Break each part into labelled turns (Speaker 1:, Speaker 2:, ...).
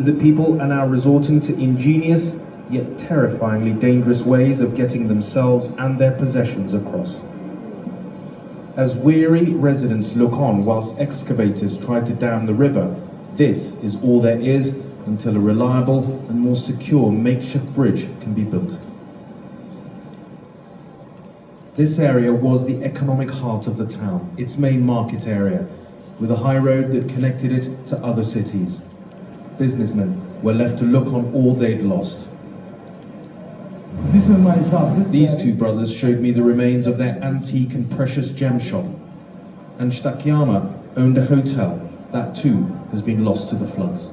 Speaker 1: The people are now resorting to ingenious yet terrifyingly dangerous ways of getting themselves and their possessions across. As weary residents look on whilst excavators try to dam the river, this is all there is until a reliable and more secure makeshift bridge can be built. This area was the economic heart of the town, its main market area, with a high road that connected it to other cities. Businessmen were left to look on all they'd lost.
Speaker 2: This is my shop.
Speaker 1: These two brothers showed me the remains of their antique and precious gem shop. And Shtakyama owned a hotel that too has been lost to the floods.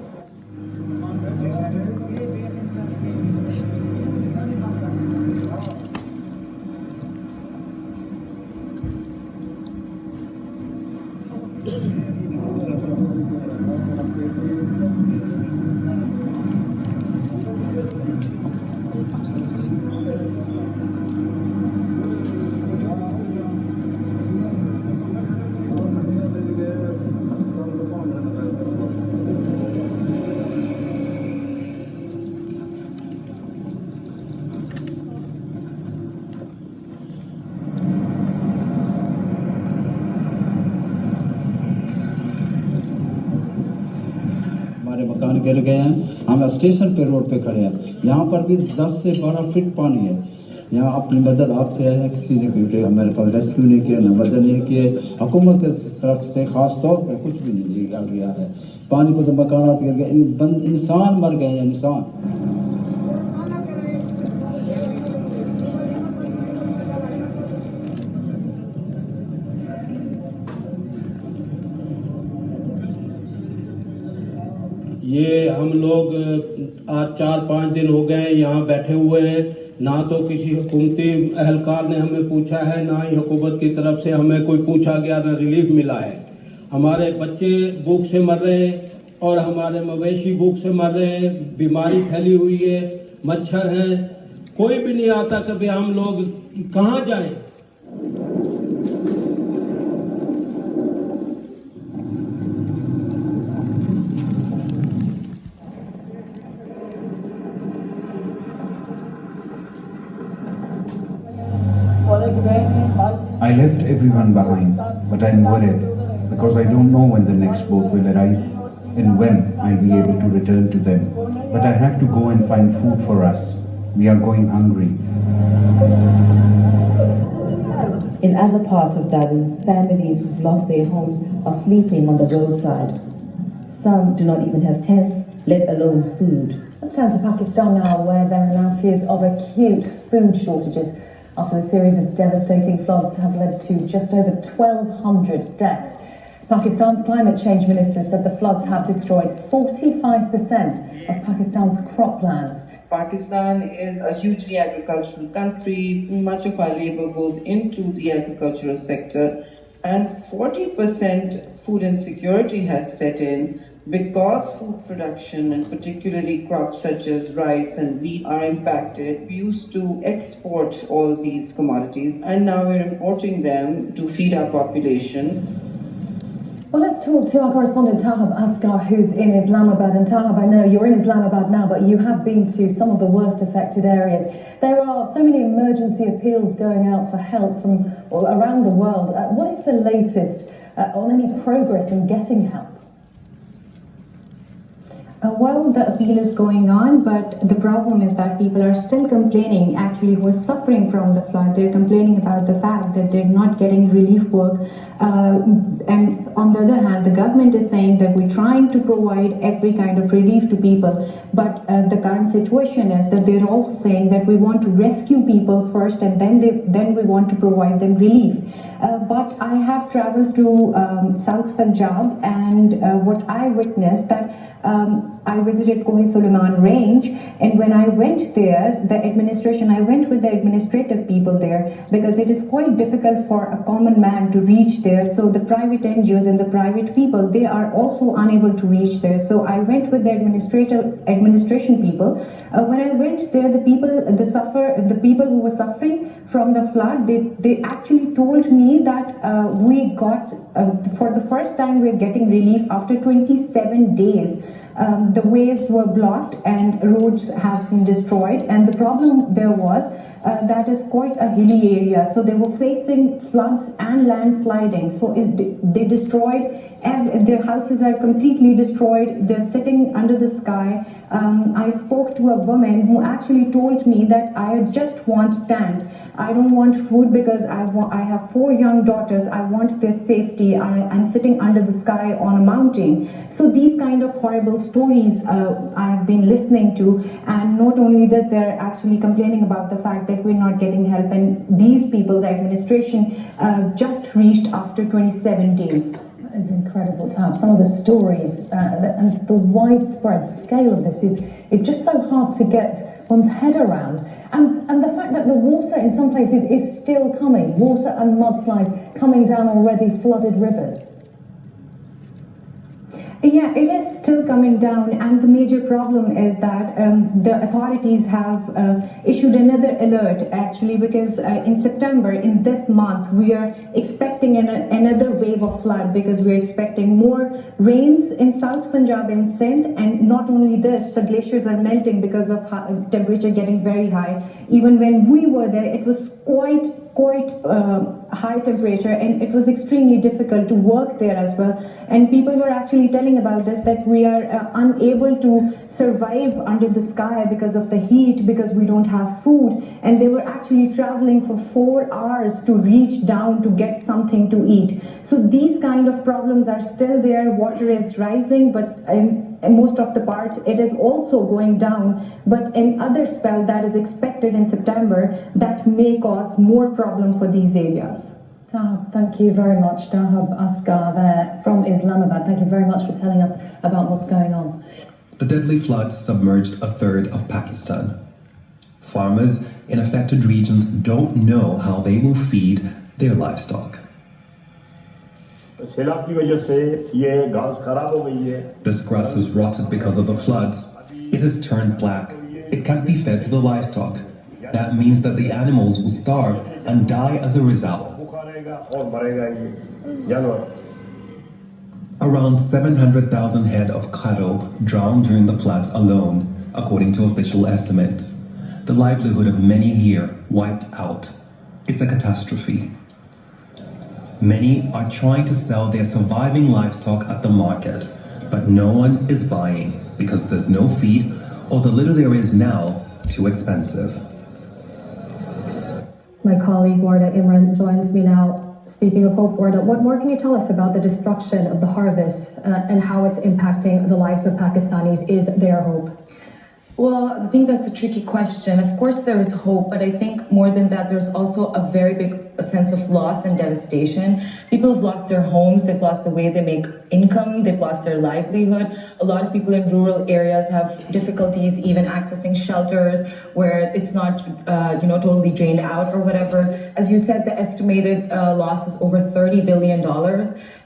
Speaker 2: मकान गिर गए हैं, हम station पे road पे खड़े हैं, यहाँ पर भी 10 से 12 फीट पानी है। यहाँ अपनी मदद आपसे है, किसी ने हमारे पास रेस्क्यू नहीं किया, न मदद नहीं किए, हुकूमत की तरफ से खास तौर पर कुछ भी नहीं दिया गया है। पानी को तो मकानात गिर गए, इंसान मर गए हैं, इंसान।
Speaker 3: ये हम लोग आज 4-5 दिन हो गए यहाँ बैठे हुए हैं, ना तो किसी हुकूमती अहलकार ने हमें पूछा है, ना ही हुकूमत की तरफ से हमें कोई पूछा गया, ना रिलीफ मिला है। हमारे बच्चे भूख से मर रहे हैं और हमारे मवेशी भूख से मर रहे हैं, बीमारी फैली हुई है, मच्छर हैं, कोई भी नहीं आता कभी हम लोग कहाँ जाएं।
Speaker 4: I left everyone behind, but I'm worried because I don't know when the next boat will arrive and when I'll be able to return to them. But I have to go and find food for us. We are going hungry.
Speaker 5: In other parts of Dadin, families who've lost their homes are sleeping on the roadside. Some do not even have tents, let alone food.
Speaker 6: Let's turn to Pakistan now, where there are now fears of acute food shortages after the series of devastating floods have led to just over 1,200 deaths. Pakistan's climate change minister said the floods have destroyed 45% of Pakistan's croplands.
Speaker 7: Pakistan is a hugely agricultural country. Much of our labor goes into the agricultural sector, and 40% food insecurity has set in because food production, and particularly crops such as rice and wheat, are impacted. We used to export all these commodities, and now we're importing them to feed our population.
Speaker 6: Well, let's talk to our correspondent Tahab Asghar, who's in Islamabad. And Tahab, I know you're in Islamabad now, but you have been to some of the worst affected areas. There are so many emergency appeals going out for help from around the world. What is the latest on any progress in getting help?
Speaker 8: Well, the appeal is going on, but the problem is that people are still complaining, actually, who are suffering from the flood. They're complaining about the fact that they're not getting relief work. And on the other hand, the government is saying that we're trying to provide every kind of relief to people. But the current situation is that they're also saying that we want to rescue people first, and then we want to provide them relief. But I have traveled to South Punjab, and what I witnessed that I visited Kohe Suleiman range, and when I went there, I went with the administrative people there, because it is quite difficult for a common man to reach there. So the private NGOs and the private people, they are also unable to reach there. So I went with the administration people. When I went there, the people who were suffering from the flood, they actually told me that we got, for the first time, we're getting relief after 27 days. The ways were blocked and roads have been destroyed. And the problem there was that is quite a hilly area, so they were facing floods and landsliding. So they destroyed, their houses are completely destroyed. They're sitting under the sky. I spoke to a woman who actually told me that I just want tent. I don't want food because I have 4 young daughters. I want their safety. I'm sitting under the sky on a mountain. So these kind of horrible stories I have been listening to, and not only this, they're actually complaining about the fact that we're not getting help, and these people, the administration, just reached after 27 days.
Speaker 6: That is incredible to have some of the stories and the widespread scale of this is just so hard to get one's head around. And the fact that the water in some places is still coming, water and mudslides coming down already flooded rivers.
Speaker 8: Yeah, it is still coming down, and the major problem is that the authorities have issued another alert actually, because in September, in this month, we are expecting another wave of flood, because we're expecting more rains in South Punjab and Sindh. And not only this, the glaciers are melting because of temperature getting very high. Even when we were there, it was quite high temperature, and it was extremely difficult to work there as well. And people were actually telling about this, that we are unable to survive under the sky because of the heat, because we don't have food. And they were actually traveling for 4 hours to reach down to get something to eat. So these kind of problems are still there. Water is rising, but in most of the parts it is also going down. But in other spell that is expected in September, that may cause more problem for these areas.
Speaker 6: Tahab, thank you very much. Tahab Asghar there from Islamabad. Thank you very much for telling us about what's going on.
Speaker 9: The deadly floods submerged a third of Pakistan. Farmers in affected regions don't know how they will feed their livestock. This grass is rotted because of the floods. It has turned black. It can't be fed to the livestock. That means that the animals will starve and die as a result. Around 700,000 head of cattle drowned during the floods alone, according to official estimates. The livelihood of many here wiped out. It's a catastrophe. Many are trying to sell their surviving livestock at the market, but no one is buying because there's no feed, or the little there is now too expensive.
Speaker 10: My colleague Warda Imran joins me now. Speaking of hope, Warda, what more can you tell us about the destruction of the harvest and how it's impacting the lives of Pakistanis? Is there hope?
Speaker 5: Well, I think that's a tricky question. Of course, there is hope, but I think more than that, there's also a very big sense of loss and devastation. People have lost their homes, they've lost the way they make income, they've lost their livelihood. A lot of people in rural areas have difficulties even accessing shelters where it's not, totally drained out or whatever. As you said, the estimated loss is over $30 billion.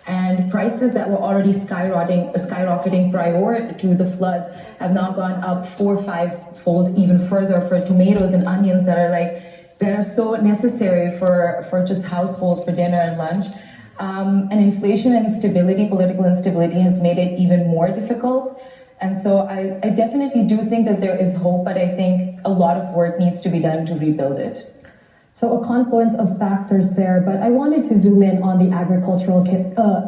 Speaker 5: And prices that were already skyrocketing prior to the floods have now gone up 4 or 5-fold even further for tomatoes and onions that are so necessary for just households for dinner and lunch. And inflation and instability, political instability, has made it even more difficult. And so I definitely do think that there is hope, but I think a lot of work needs to be done to rebuild it.
Speaker 10: So a confluence of factors there, but I wanted to zoom in on the agricultural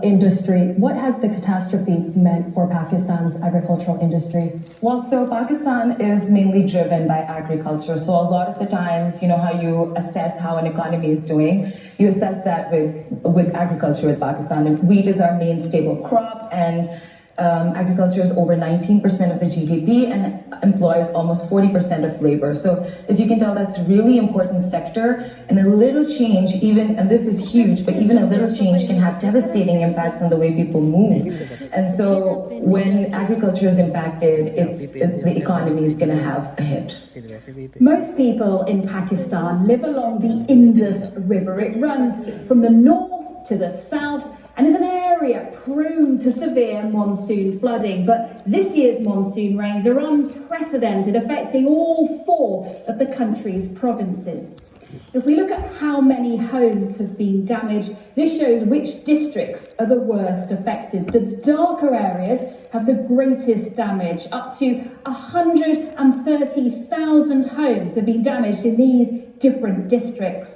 Speaker 10: industry. What has the catastrophe meant for Pakistan's agricultural industry?
Speaker 5: Well, so Pakistan is mainly driven by agriculture. So a lot of the times, you know how you assess how an economy is doing, you assess that with agriculture with Pakistan. And wheat is our main staple crop, and agriculture is over 19% of the GDP and employs almost 40% of labor. So as you can tell, that's a really important sector, and a little change, and this is huge, but even a little change can have devastating impacts on the way people move. And so when agriculture is impacted, the economy is going to have a hit.
Speaker 11: Most people in Pakistan live along the Indus River. It runs from the north to the south and is an area prone to severe monsoon flooding. But this year's monsoon rains are unprecedented, affecting all 4 of the country's provinces. If we look at how many homes have been damaged, this shows which districts are the worst affected. The darker areas have the greatest damage. Up to 130,000 homes have been damaged in these different districts.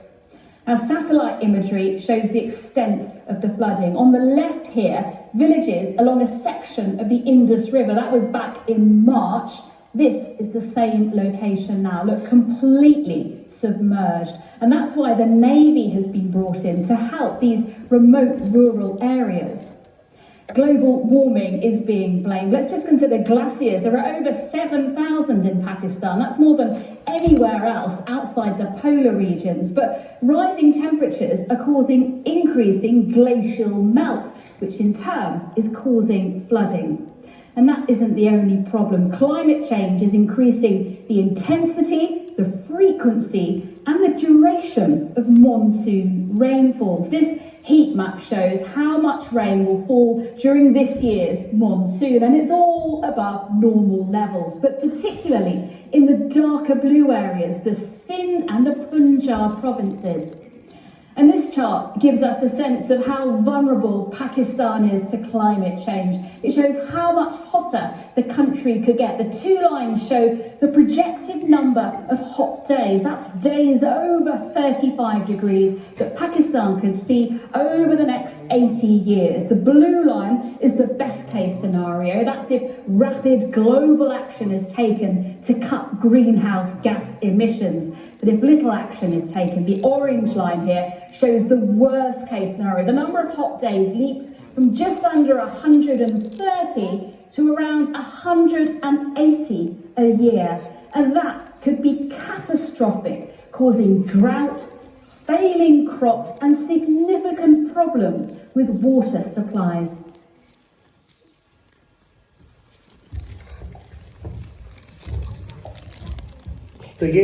Speaker 11: Now, satellite imagery shows the extent of the flooding. On the left here, villages along a section of the Indus River. That was back in March. This is the same location now. Look, completely submerged. And that's why the Navy has been brought in to help these remote rural areas. Global warming is being blamed. Let's just consider glaciers. There are over 7,000 in Pakistan. That's more than anywhere else outside the polar regions. But rising temperatures are causing increasing glacial melt, which in turn is causing flooding. And that isn't the only problem. Climate change is increasing the intensity, the frequency, and the duration of monsoon rainfalls. This heat map shows how much rain will fall during this year's monsoon, and it's all above normal levels, but particularly in the darker blue areas, the Sindh and the Punjab provinces. And this chart gives us a sense of how vulnerable Pakistan is to climate change. It shows how much hotter the country could get. The two lines show the projected number of hot days. That's days over 35 degrees that Pakistan could see over the next 80 years. The blue line is the best case scenario. That's if rapid global action is taken to cut greenhouse gas emissions. But if little action is taken, the orange line here shows the worst case scenario. The number of hot days leaps from just under 130 to around 180 a year. And that could be catastrophic, causing drought, failing crops, and significant problems with water supplies.
Speaker 3: तो ये